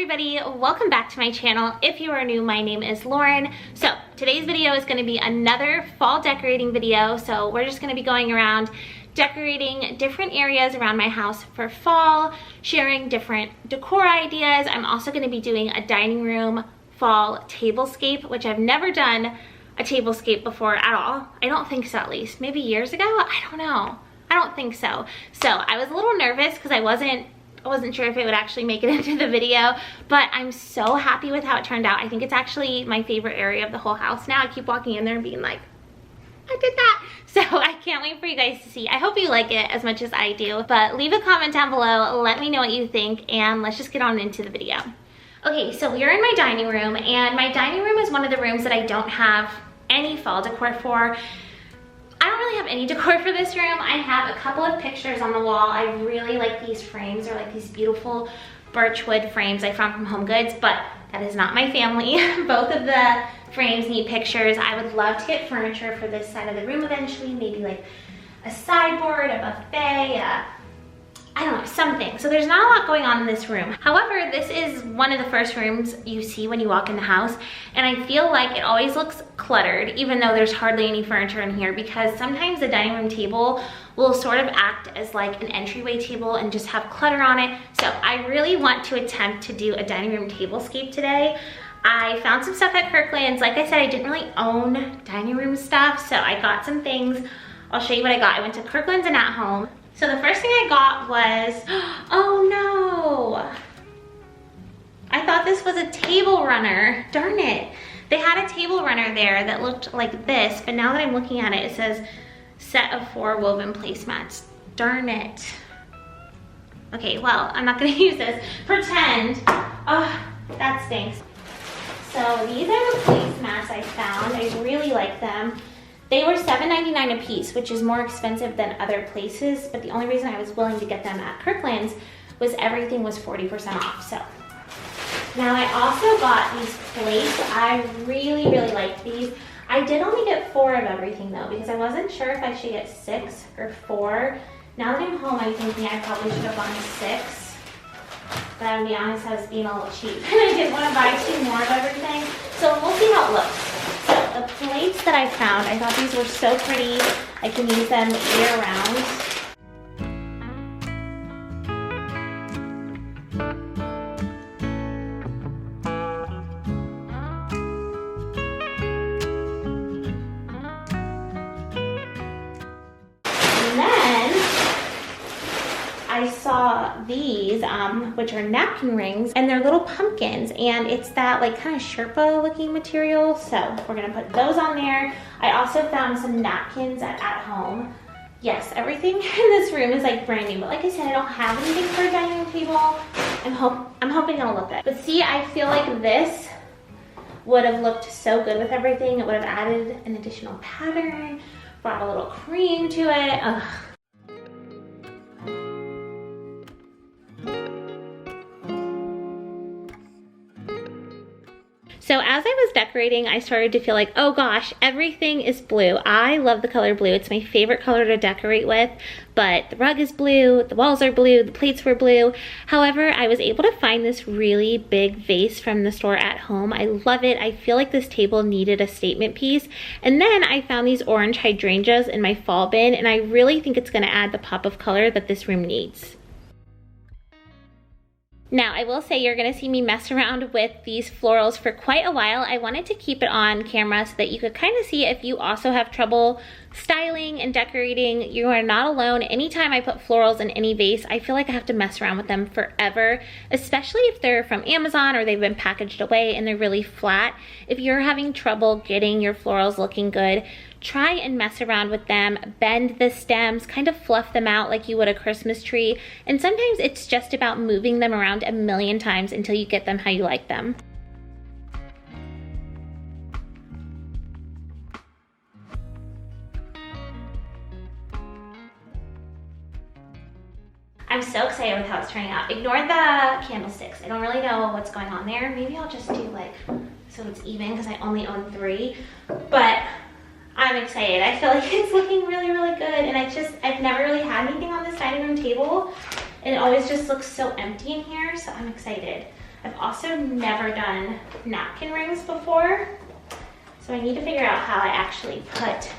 everybody, welcome back to my channel. If you are new, my name is Lauren. So today's video is going to be another fall decorating video. So we're just going to be going around decorating different areas around my house for fall, sharing different decor ideas. I'm also going to be doing a dining room fall tablescape, which I've never done a tablescape before at all. I don't think so, at least. Maybe years ago? I don't know. I don't think so. So I was a little nervous because I wasn't sure if it would actually make it into the video, but I'm so happy with how it turned out. I think it's actually my favorite area of the whole house now. I keep walking in there and being like, I did that. So I can't wait for you guys to see. I hope you like it as much as I do, but leave a comment down below. Let me know what you think, and let's just get on into the video. Okay, so we're in my dining room, and my dining room is one of the rooms that I don't have any fall decor for. I don't really have any decor for this room. I have a couple of pictures on the wall. I really like these frames. They're like these beautiful birchwood frames I found from Home Goods, but that is not my family. Both of the frames need pictures. I would love to get furniture for this side of the room eventually, maybe like a sideboard, a buffet, I don't know, something. So there's not a lot going on in this room. However, this is one of the first rooms you see when you walk in the house, and I feel like it always looks cluttered, even though there's hardly any furniture in here, because sometimes the dining room table will sort of act as like an entryway table and just have clutter on it. So I really want to attempt to do a dining room tablescape today. I found some stuff at Kirkland's. Like I said, I didn't really own dining room stuff, so I got some things. I'll show you what I got. I went to Kirkland's and At Home. So the first thing I got was, oh no, I thought this was a table runner. Darn it. They had a table runner there that looked like this, but now that I'm looking at it, it says set of 4 woven placemats. Darn it. Okay, well, I'm not gonna use this. Pretend. Oh, that stinks. So these are the placemats I found. I really like them. They were $7.99 a piece, which is more expensive than other places, but the only reason I was willing to get them at Kirkland's was everything was 40% off. So now I also got these plates. I really like these. I did only get 4 of everything though, because I wasn't sure if I should get 6 or 4. Now that I'm home, I'm thinking I probably should have gone 6. But I'll be honest, I was being a little cheap and I didn't want to buy 2 more of everything. So we'll see how it looks. So the plates that I found, I thought these were so pretty. I can use them year round. And then I saw these, which are napkin rings, and they're little pumpkins, and it's that like kind of Sherpa looking material, so we're gonna put those on there. I also found some napkins at Home. Yes, everything in this room is like brand new, but like I said, I don't have anything for a dining room table. I'm hoping it'll look good. But see, I feel like this would have looked so good with everything. It would have added an additional pattern, brought a little cream to it. Ugh. So as I was decorating, I started to feel like, oh gosh, everything is blue. I love the color blue. It's my favorite color to decorate with, but the rug is blue, the walls are blue, the plates were blue. However, I was able to find this really big vase from the store At Home. I love it. I feel like this table needed a statement piece. And then I found these orange hydrangeas in my fall bin, and I really think it's gonna add the pop of color that this room needs. Now, I will say you're gonna see me mess around with these florals for quite a while. I wanted to keep it on camera so that you could kind of see if you also have trouble styling and decorating. You are not alone. Anytime I put florals in any vase, I feel like I have to mess around with them forever, especially if they're from Amazon or they've been packaged away and they're really flat. If you're having trouble getting your florals looking good, try and mess around with them, bend the stems, kind of fluff them out like you would a Christmas tree, and sometimes it's just about moving them around a million times until you get them how you like them. I'm so excited with how it's turning out. Ignore the candlesticks. I don't really know what's going on there. Maybe I'll just do like, so it's even because I only own 3, but I'm excited. I feel like it's looking really good, and I've never really had anything on this dining room table, and it always just looks so empty in here, so I'm excited. I've also never done napkin rings before, so I need to figure out how I actually put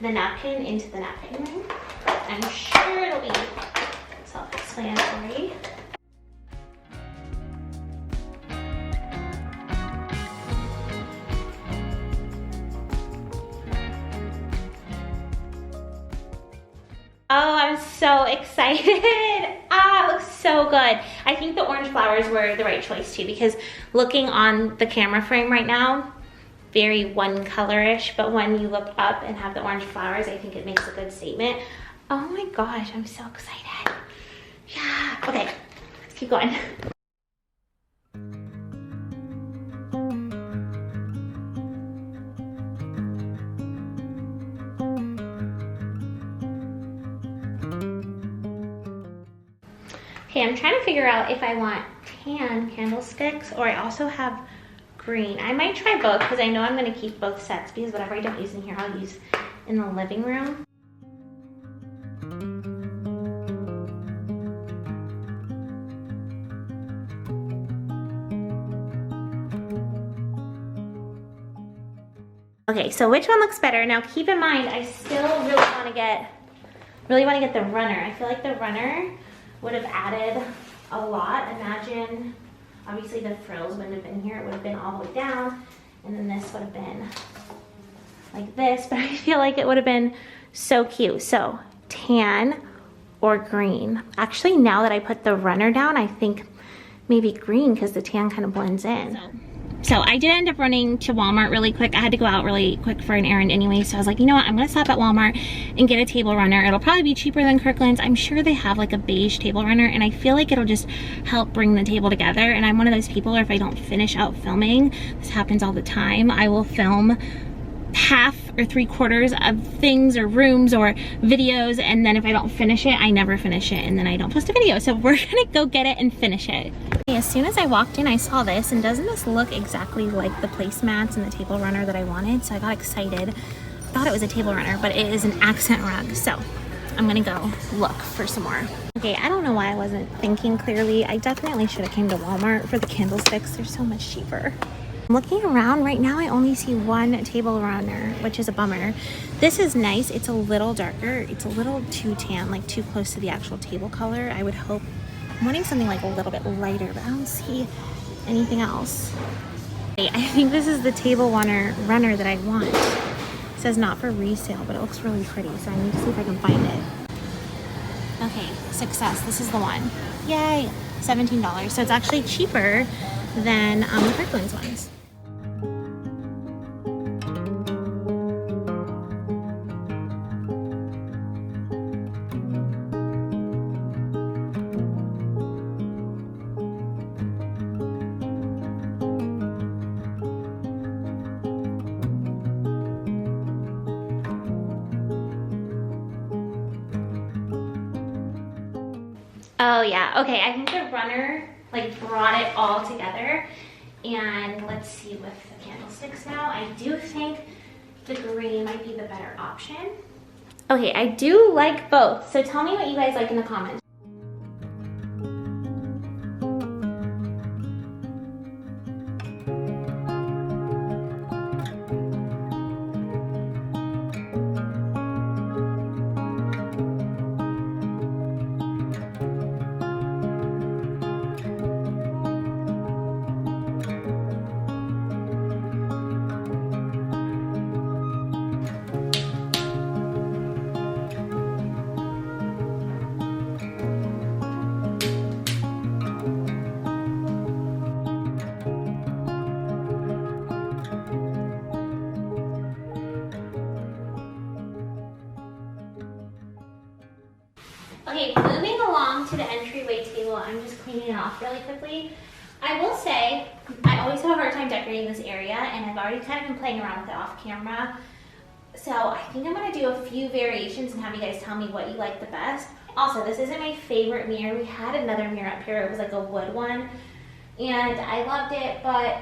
the napkin into the napkin ring. I'm sure it'll be self-explanatory. Oh, I'm so excited. Ah, it looks so good. I think the orange flowers were the right choice too, because looking on the camera frame right now, very one color-ish, but when you look up and have the orange flowers, I think it makes a good statement. Oh my gosh, I'm so excited. Yeah, okay, let's keep going. Okay, I'm trying to figure out if I want tan candlesticks or I also have green. I might try both because I know I'm gonna keep both sets because whatever I don't use in here, I'll use in the living room. Okay, so which one looks better? Now keep in mind, I still really want to get the runner. I feel like the runner would have added a lot. Imagine, obviously the frills wouldn't have been here. It would have been all the way down, and then this would have been like this, but I feel like it would have been so cute. So tan or green. Actually, now that I put the runner down, I think maybe green because the tan kind of blends in. So I did end up running to Walmart really quick. I had to go out really quick for an errand anyway, so I was like, you know what, I'm gonna stop at Walmart and get a table runner. It'll probably be cheaper than Kirkland's. I'm sure they have like a beige table runner, and I feel like it'll just help bring the table together. And I'm one of those people where if I don't finish out filming, this happens all the time, I will film half or 3/4 of things or rooms or videos, and then if I don't finish it, I never finish it, and then I don't post a video. So we're gonna go get it and finish it. As soon as I walked in, I saw this, and doesn't this look exactly like the placemats and the table runner that I wanted? So I got excited. Thought it was a table runner, but it is an accent rug. So I'm gonna go look for some more. Okay, I don't know why I wasn't thinking clearly. I definitely should have came to Walmart for the candlesticks. They're so much cheaper. Looking around right now, I only see one table runner, which is a bummer. This is nice. It's a little darker. It's a little too tan, like too close to the actual table color. I would hope. I'm wanting something like a little bit lighter, but I don't see anything else. I think this is the table runner that I want. It says not for resale, but it looks really pretty, so I need to see if I can find it. Okay, success. This is the one. Yay! $17. So it's actually cheaper than the Kirkland's ones. Oh yeah, okay, I think the runner like brought it all together. And let's see with the candlesticks now. I do think the green might be the better option. Okay, I do like both. So tell me what you guys like in the comments. Okay, moving along to the entryway table, I'm just cleaning it off really quickly. I will say, I always have a hard time decorating this area, and I've already kind of been playing around with it off camera. So I think I'm gonna do a few variations and have you guys tell me what you like the best. Also, this isn't my favorite mirror. We had another mirror up here. It was like a wood one, and I loved it, but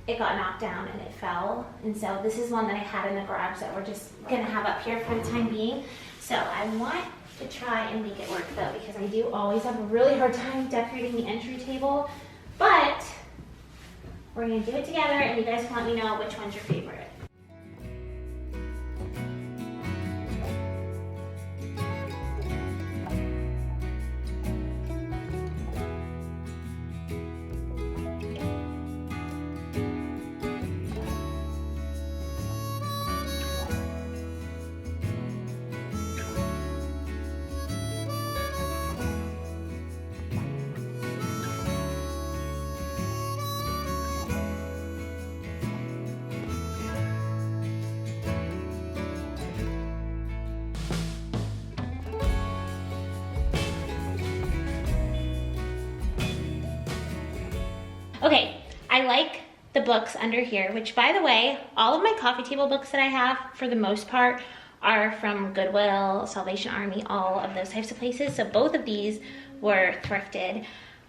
it got knocked down and it fell. And so this is one that I had in the garage that we're just gonna have up here for the time being. So I want to try and make it work though, because I do always have a really hard time decorating the entry table But we're gonna do it together and you guys can let me know which one's your favorite. Okay, I like the books under here, which by the way, all of my coffee table books that I have, for the most part, are from Goodwill, Salvation Army, all of those types of places. So both of these were thrifted.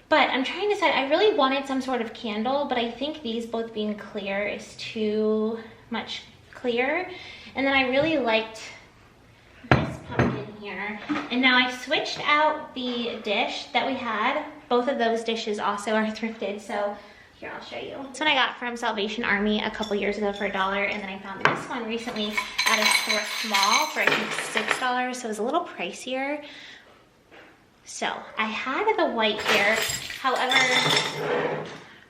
But I'm trying to decide, I really wanted some sort of candle, but I think these both being clear is too much clear. And then I really liked this pumpkin here. And now I switched out the dish that we had. Both of those dishes also are thrifted, so here, I'll show you. This one I got from Salvation Army a couple years ago for $1, and then I found this one recently at a Thrift Mall for I think $6, so it was a little pricier. So I had the white here, however,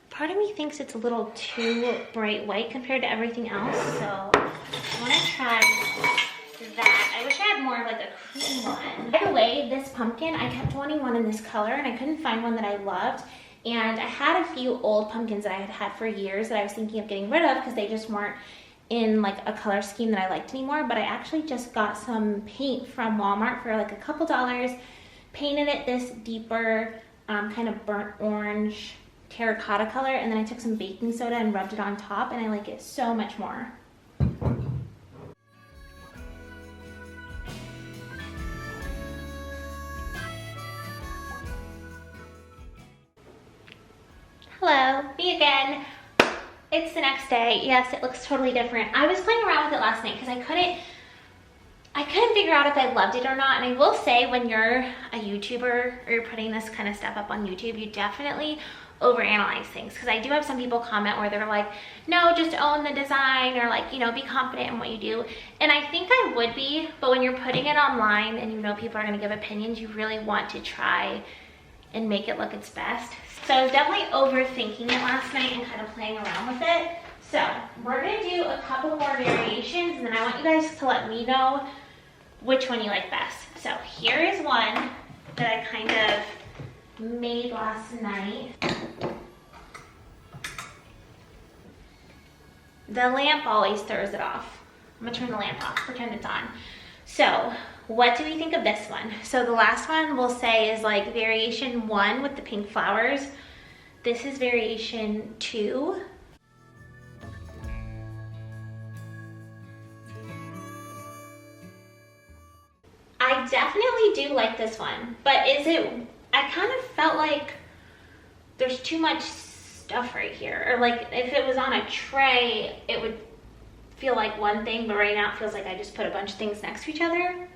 part of me thinks it's a little too bright white compared to everything else, so I want to try that. I wish I had more of like a cream one. By the way, this pumpkin, I kept wanting one in this color and I couldn't find one that I loved. And I had a few old pumpkins that I had had for years that I was thinking of getting rid of because they just weren't in like a color scheme that I liked anymore. But I actually just got some paint from Walmart for like a couple dollars, painted it this deeper kind of burnt orange terracotta color, and then I took some baking soda and rubbed it on top, and I like it so much more. Hello, me again. It's the next day. Yes, it looks totally different. I was playing around with it last night because I couldn't figure out if I loved it or not. And I will say, when you're a YouTuber or you're putting this kind of stuff up on YouTube, you definitely overanalyze things. Because I do have some people comment where they're like, no, just own the design, or like, you know, be confident in what you do. And I think I would be, but when you're putting it online and you know people are going to give opinions, you really want to try and make it look its best. So I was definitely overthinking it last night and kind of playing around with it. So we're gonna do a couple more variations, and then I want you guys to let me know which one you like best. So here is one that I kind of made last night. The lamp always throws it off. I'm gonna turn the lamp off, pretend it's on. So what do we think of this one? So the last one we'll say is like variation 1 with the pink flowers. This is variation 2. I definitely do like this one, but I kind of felt like there's too much stuff right here. Or like if it was on a tray, it would feel like one thing, but right now it feels like I just put a bunch of things next to each other.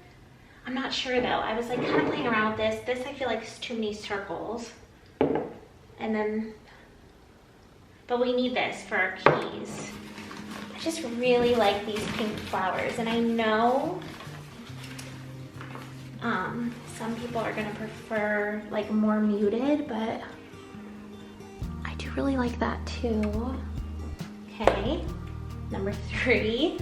I'm not sure though. I was like kind of playing around with this. This I feel like is too many circles. And then, but we need this for our keys. I just really like these pink flowers, and I know some people are gonna prefer like more muted, but I do really like that too. Okay, number 3.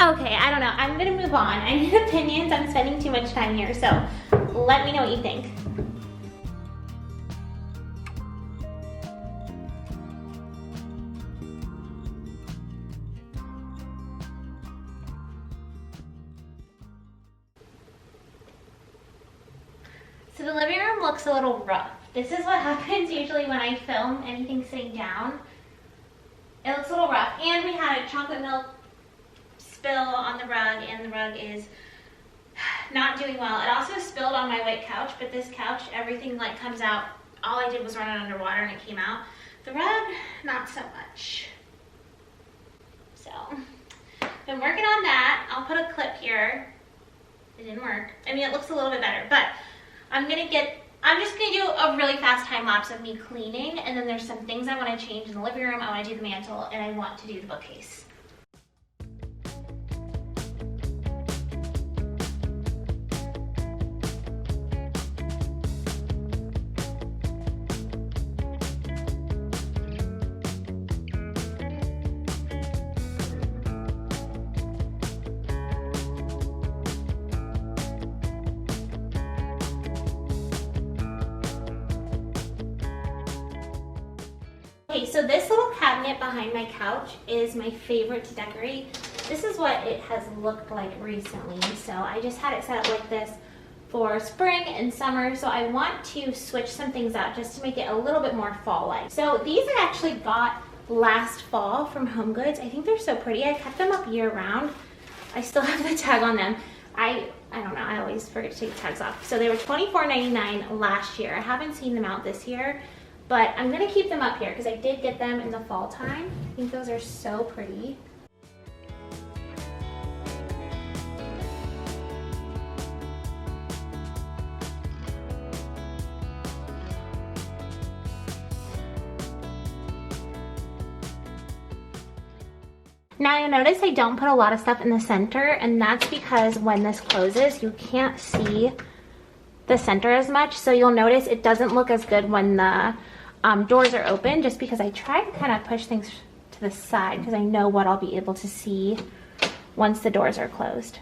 Okay, I don't know. I'm gonna move on. I need opinions. I'm spending too much time here, so let me know what you think. So the living room looks a little rough. This is what happens usually when I film anything sitting down. It looks a little rough, and we had a chocolate milk spill on the rug, and the rug is not doing well. It also spilled on my white couch, but this couch, everything like comes out. All I did was run it underwater and it came out. The rug, not so much. So, been working on that. I'll put a clip here. It didn't work. I mean, it looks a little bit better, but I'm just gonna do a really fast time lapse of me cleaning, and then there's some things I wanna change in the living room. I wanna do the mantle, and I want to do the bookcase. Okay, so this little cabinet behind my couch is my favorite to decorate. This is what it has looked like recently. So I just had it set up like this for spring and summer. So I want to switch some things out just to make it a little bit more fall-like. So these I actually got last fall from Home Goods. I think they're so pretty. I kept them up year round. I still have the tag on them. I don't know, I always forget to take the tags off. So they were $24.99 last year. I haven't seen them out this year. But I'm gonna keep them up here because I did get them in the fall time. I think those are so pretty. Now you'll notice I don't put a lot of stuff in the center, and that's because when this closes, you can't see the center as much. So you'll notice it doesn't look as good when the doors are open, just because I try to kind of push things to the side because I know what I'll be able to see once the doors are closed.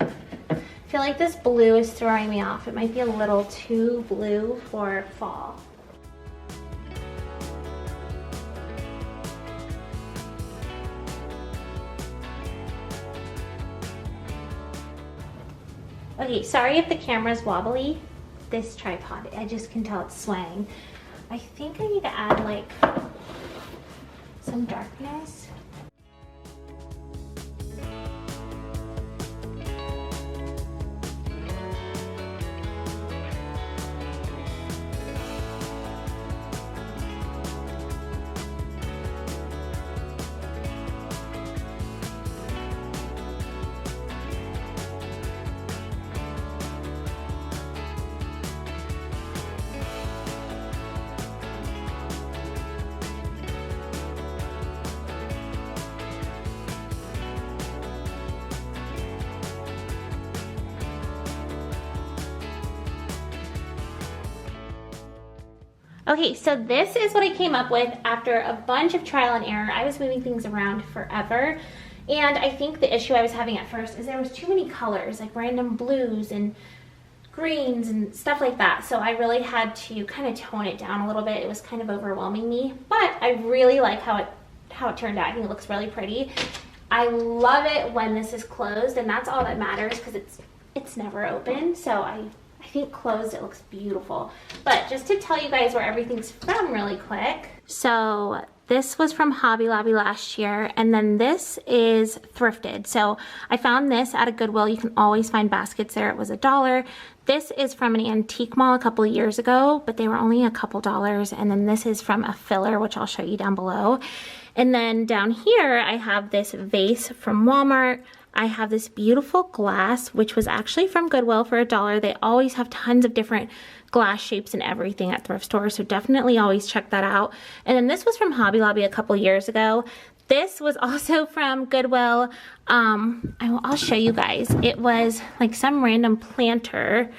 I feel like this blue is throwing me off. It might be a little too blue for fall. Okay, sorry if the camera's wobbly. This tripod, I just can tell it's swaying. I think I need to add like some darkness. Okay, so this is what I came up with after a bunch of trial and error. I was moving things around forever, and I think the issue I was having at first is there was too many colors, like random blues and greens and stuff like that. So I really had to kind of tone it down a little bit. It was kind of overwhelming me, but I really like how it turned out. I think it looks really pretty. I love it when this is closed, and that's all that matters because it's never open. So I think closed it looks beautiful. But just to tell you guys where everything's from really quick. So this was from Hobby Lobby last year, and then this is thrifted. So I found this at a Goodwill. You can always find baskets there. It was $1. This is from an antique mall a couple of years ago, but they were only a couple dollars. And then this is from a filler, which I'll show you down below. And then down here, I have this vase from Walmart. I have this beautiful glass, which was actually from Goodwill for $1. They always have tons of different glass shapes and everything at thrift stores, so definitely always check that out. And then this was from Hobby Lobby a couple years ago. This was also from Goodwill. I'll show you guys. It was like some random planter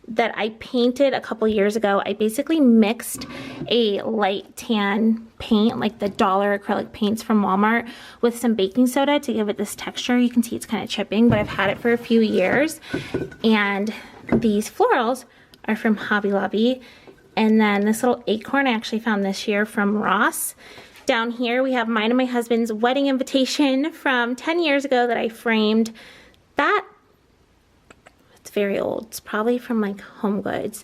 that I painted a couple years ago. I basically mixed a light tan paint, like the dollar acrylic paints from Walmart, with some baking soda to give it this texture. You can see it's kind of chipping, but I've had it for a few years. And these florals are from Hobby Lobby. And then this little acorn I actually found this year from Ross. Down here we have mine and my husband's wedding invitation from 10 years ago that I framed. It's very old. It's probably from like Home Goods.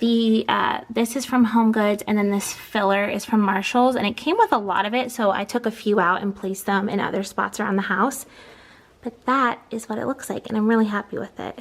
This is from Home Goods, and then this filler is from Marshall's, and it came with a lot of it, so I took a few out and placed them in other spots around the house. But that is what it looks like, and I'm really happy with it.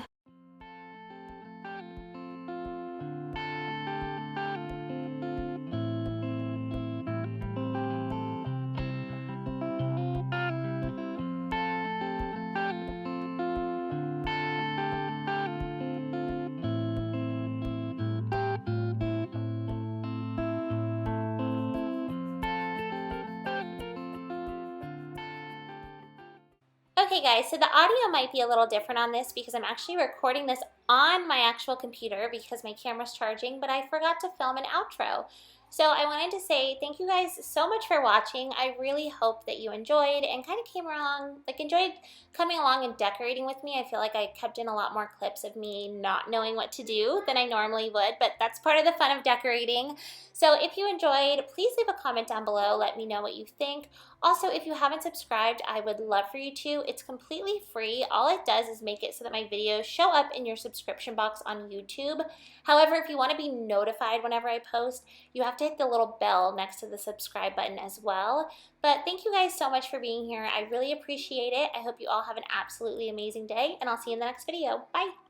Okay guys, so the audio might be a little different on this because I'm actually recording this on my actual computer because my camera's charging, but I forgot to film an outro. So I wanted to say thank you guys so much for watching. I really hope that you enjoyed and kind of enjoyed coming along and decorating with me. I feel like I kept in a lot more clips of me not knowing what to do than I normally would, but that's part of the fun of decorating. So if you enjoyed, please leave a comment down below. Let me know what you think. Also, if you haven't subscribed, I would love for you to. It's completely free. All it does is make it so that my videos show up in your subscription box on YouTube. However, if you want to be notified whenever I post, you have to hit the little bell next to the subscribe button as well. But thank you guys so much for being here. I really appreciate it. I hope you all have an absolutely amazing day, and I'll see you in the next video. Bye!